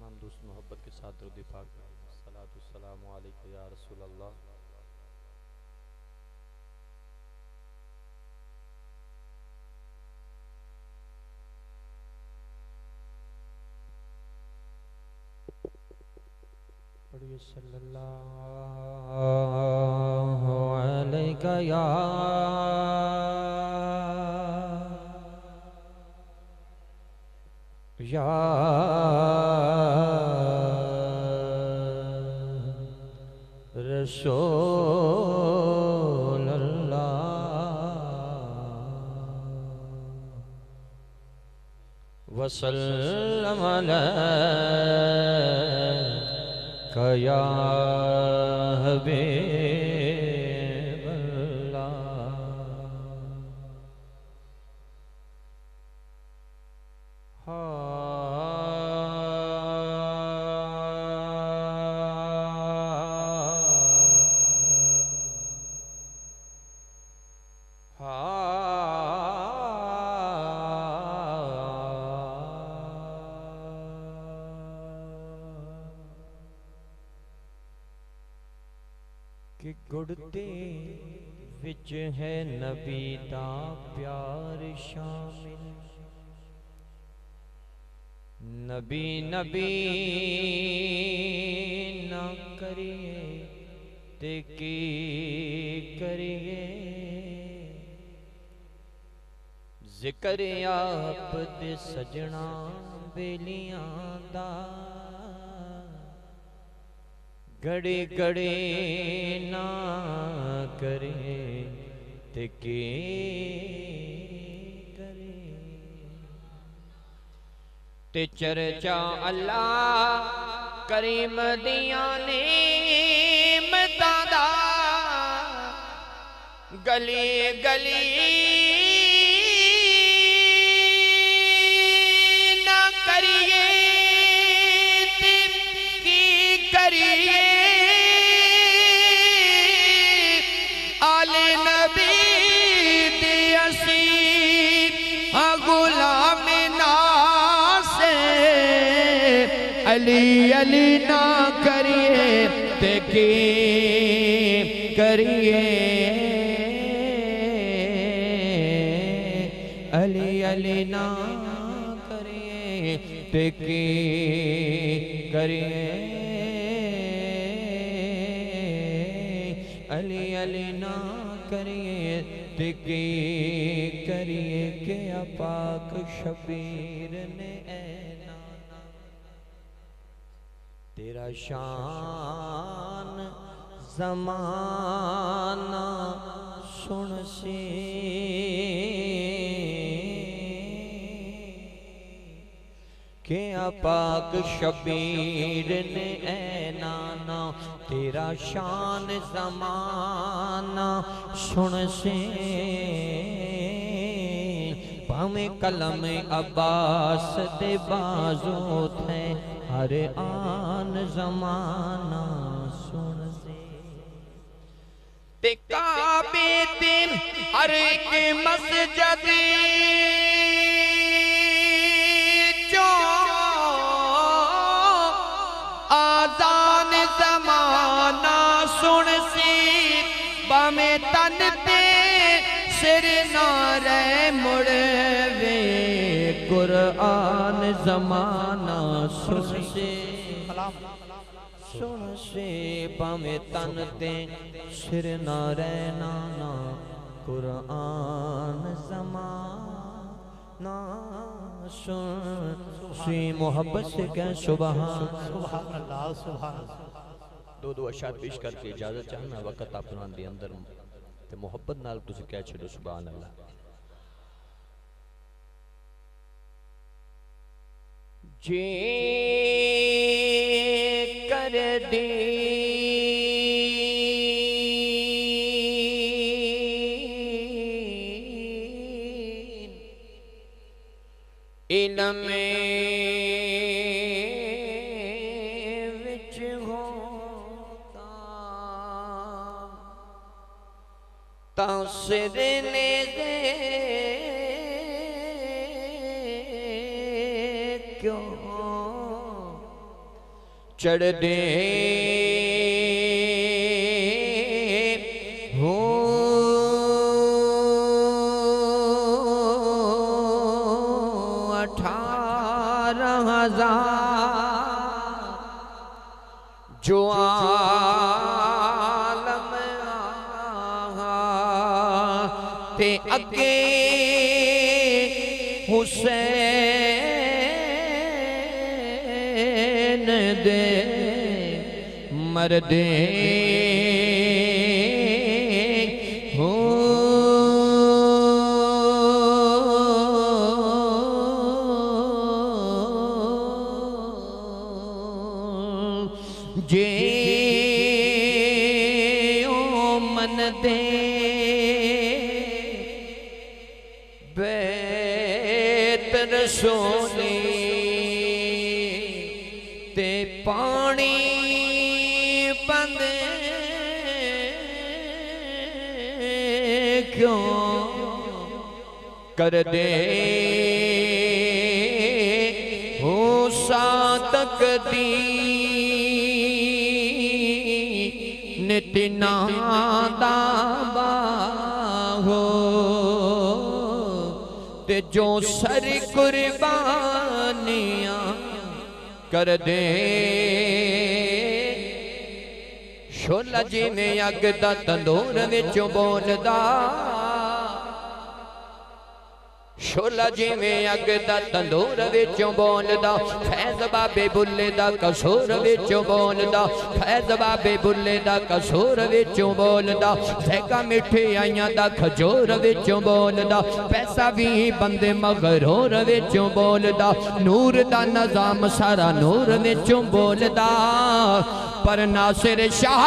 तमाम दोस्त मोहब्बत के साथ दरूद पाक सलातुस्सलामु अलैका या रसूल अल्लाह। पढ़िए सल्लल्लाहु अलैका या रसूल अल्लाह वसल्लम अलैका या हबीब कि गुड़ते विच है नबी दा प्यार शामिल। नबी नबी ना करिए ते की करिए, जिक्र आप दे सजना बेलियां दा घड़ी घड़ी ना करे ते के करे। ते चर्चा अल्लाह करीम दिया ने मदादा गली गली ना करिए ते की करिए। आले नबी दे असी गुलाम नासे अली अली ना करिए ते की करिए। अली अली ना करिए ते की करिए। अली अली ना करिए ते की करिए। के पाक शबीर ने ऐना तेरा शान ज़माना सुन सी। के पाक शबीर ने ऐना तेरा शान ज़माना सुन से। भावें कलम अब्बास दे बाजू थे हर आन ज़माना सुन से। ते काबे ते हर एक मस्जिद आजान ज़माना सुन सी। बामे तन ते सिर नारे मुड़वे कुरान ज़माना सुन से। सुन से बामे तन ते सिर नारे नाना कुरान ज़माना सुन सी। मोहब्बत से कह सुभान अल्लाह सुभान। दो दो अशार पेश करके इजाजत चाहना वक्त अपना दे अंदर ते मोहब्बत नाल तुसी कह छड़ो सुभान अल्लाह। जे कर दी इल्म विच होता तासिर ने दे क्यों चढ़दे हो 18,000 जो आलम ते अगे हुसैन दे मरदे हो जे ओ मन दे बैत रसूली ते पानी बंद क्यों कर दे हो सातक दी नितना दाबा हो ते जो सर कुर्बानियां कर दे शोला जिवें अग दा तंदूर विचों बोलदा शोला जिवें अग दा तंदूर विचों बोलदा फैज़ बाबे बुल्ले दा कसूर विचों बोलदा फैज़ बाबे बुल्ले दा कसूर विचों बोलदा जैगा मिठाइयां दा खजूर विचों बोलदा पैसा भी बंदे मगरूर विचों बोलदा नूर दा निज़ाम सारा नूर विचों बोलदा पर नासिर शाह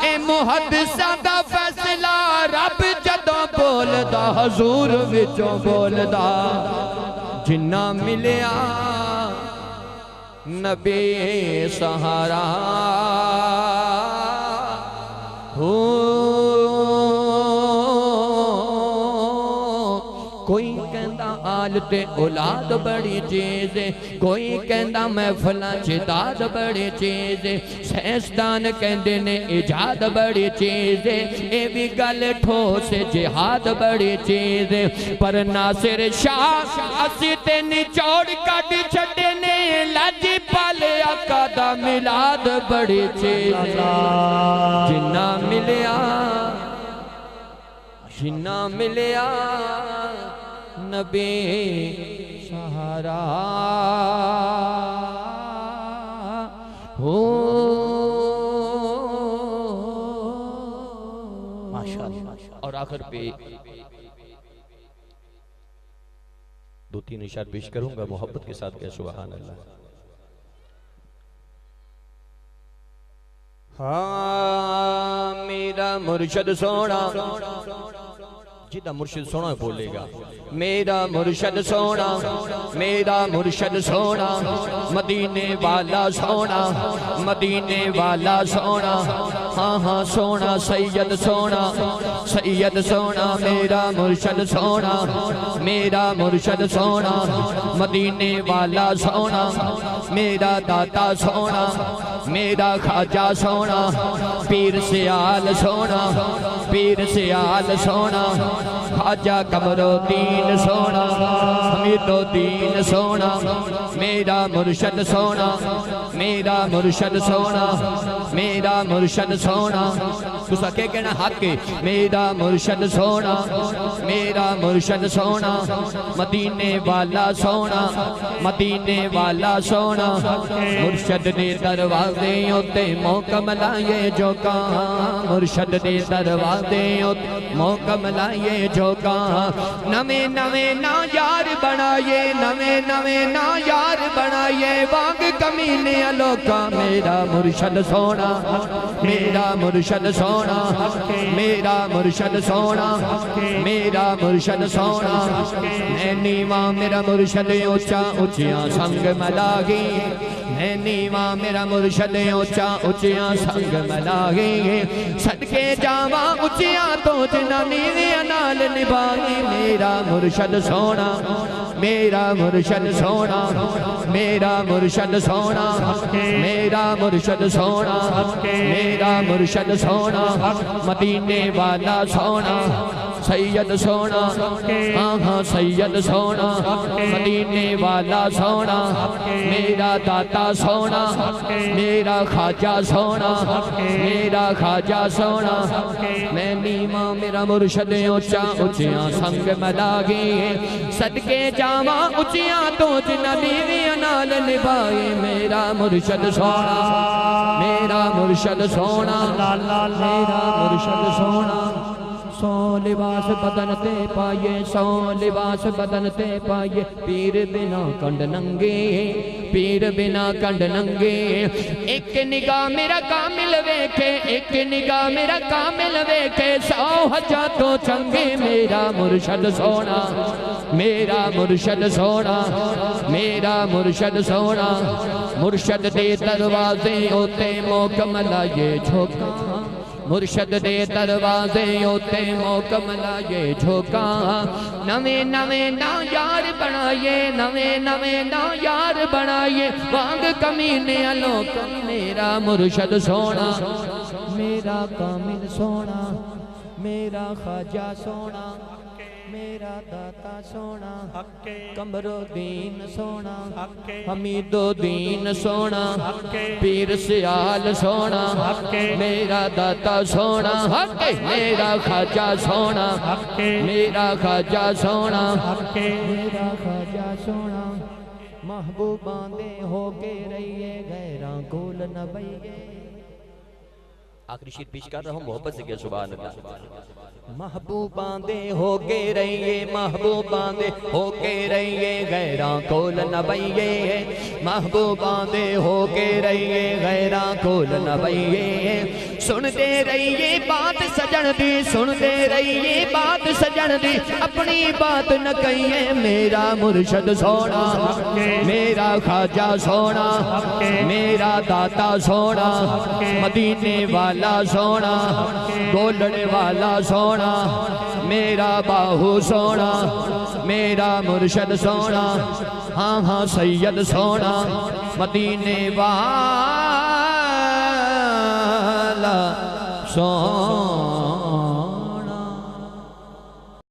ए मुहद्दिसां दा फैसला रब जदों बोलदा हजूर विचों बोलदा जिन्ना मिलिया नबी सहारा हो कोई कहंदा आल ते औलाद बड़ी चीज है कोई कहंदा महफिलां च दाद बड़ी चीज है साइंसदान कहंदे ने इजाद बड़ी चीज है ये भी गल ठोस जिहाद बड़ी चीज है पर नासिर शाह असी ते निचोड़ कट छड़े ने लाजी पाले आका दा मिलाद बड़ी चीज जिन्ना मिलिया जिन्ना मिलिया नबी सहारा हो माशाअल्लाह। और आखिर पे 2-3 इशार पेश करूंगा मोहब्बत के साथ क्या सुभान अल्लाह। हाँ मेरा मुर्शद सोना जिदा मुर्शिद सोना बोलेगा मेरा मुर्शद सोना मेरा मुर्शद सोना मदीने वाला सोना मदीने वाला सोना हाँ हाँ सोना सैयद सोना मेरा मुर्शद सोना मेरा मुर्शद सोना मदीने वाला सोना मेरा दाता सोना मेरा खाजा सोना पीर सियाल सोना पीर सियाल सोना खाजा कमरुद्दीन सोना हमीदुद्दीन सोना मेरा मुर्शद सोना मेरा मुर्शद सोना मेरा मुर्शद सोना तुसा के कहना हक मेरा मुर्शद सोना मेरा मुर्शद सोना मदीने वाला सोना मदीने वाला सोना मुर्शद दे दरवाजे उत्ते मौका मलाए जो का मुर्शद दे दरवाजे उत्ते मौका मलाए जो का नवे नवे ना यार बनाए नवे नवे ना यार बनाए वांग कमीने अलोका मेरा मुर्शद सोना मेरा मुर्शद सोना मेरा मुर्शद सोना मेरा मुर्शद सोना नीवा मेरा मुर्शद ऊंचा ऊंचिया संग मलागी नीवा मेरा मुर्शद ऊंचा ऊंचिया संग मलागी सदके जावा ऊंचिया तो जना नीविया नाल निभागी मेरा मुर्शद सोना मेरा मुर्शद सोना, मेरा मुर्शद सोना, मेरा मुर्शद सोना, मेरा मुर्शद सोना, मदीने वाला सोना, सैयद सोना, हाँ हाँ सैयद सोना, मदीने वाला सोना, मेरा दाता सोना, मेरा खाजा सोना, मेरा खाजा सोना, मैं नीमा मेरा मुर्शद ऊंचा ऊंचिया संग मलागे, सदके जावा ऊंचिया तो नबीवियां नाल निभाए, मेरा मुर्शद सोना, मेरा मुर्शद सोना, मेरा मुर्शद सोना। सौ लिबास बदन ते पाइए, सौ लिबास बदन ते पाइए, पीर बिना कंड नंगे, पीर बिना कंड नंगे। एक निगाह मेरा कामिल वेखे, एक निगाह मेरा कामिल वेखे, 100 तो चंगे, मेरा मुर्शद सोना, मेरा मुर्शद सोना, मेरा मुर्शद सोना। मुर्शद दे दरवाजे होते मोकमला ये झोंका, मुर्शद दे दरवाजे होते मोकमला ये झोंका, नवे नवे ना यार बनाइए, नवे नवे ना यार बनाइए, वांग कमीने अलोक, मेरा मुर्शद सोना, मेरा कामिल सोना, मेरा खाजा सोना, मेरा दाता सोना, कमरुद्दीन सोना, हमीदुद्दीन सोना, पीर सियाल सोना, मेरा दाता सोना, मेरा खाजा सोना, मेरा खाजा सोना, मेरा खाजा सोना। महबूबां दे होके रहिए, गैरां कोल न बइए। आखिरी शेर पेश कर रहा हूँ, मोहब्बत से क्या सुभान अल्लाह। महबूबां दे होके रहिए, महबूबां दे होके रहिए, गैरां कोल न बइए, महबूबां दे होके रहिए, गैरां कोल न बइए। सुनते रहिए बात सजन दी, सुनते रहिए बात सजन दी, अपनी बात न कहिए, मेरा मुर्शद सोना, मेरा खाजा सोना, मेरा दाता सोना, मदीने वाला सोना, गोलने वाला सोना, मेरा बाहू सोना, मेरा मुर्शद सोना, हाँ हाँ सैयद सोना, मदीने वाला सोना।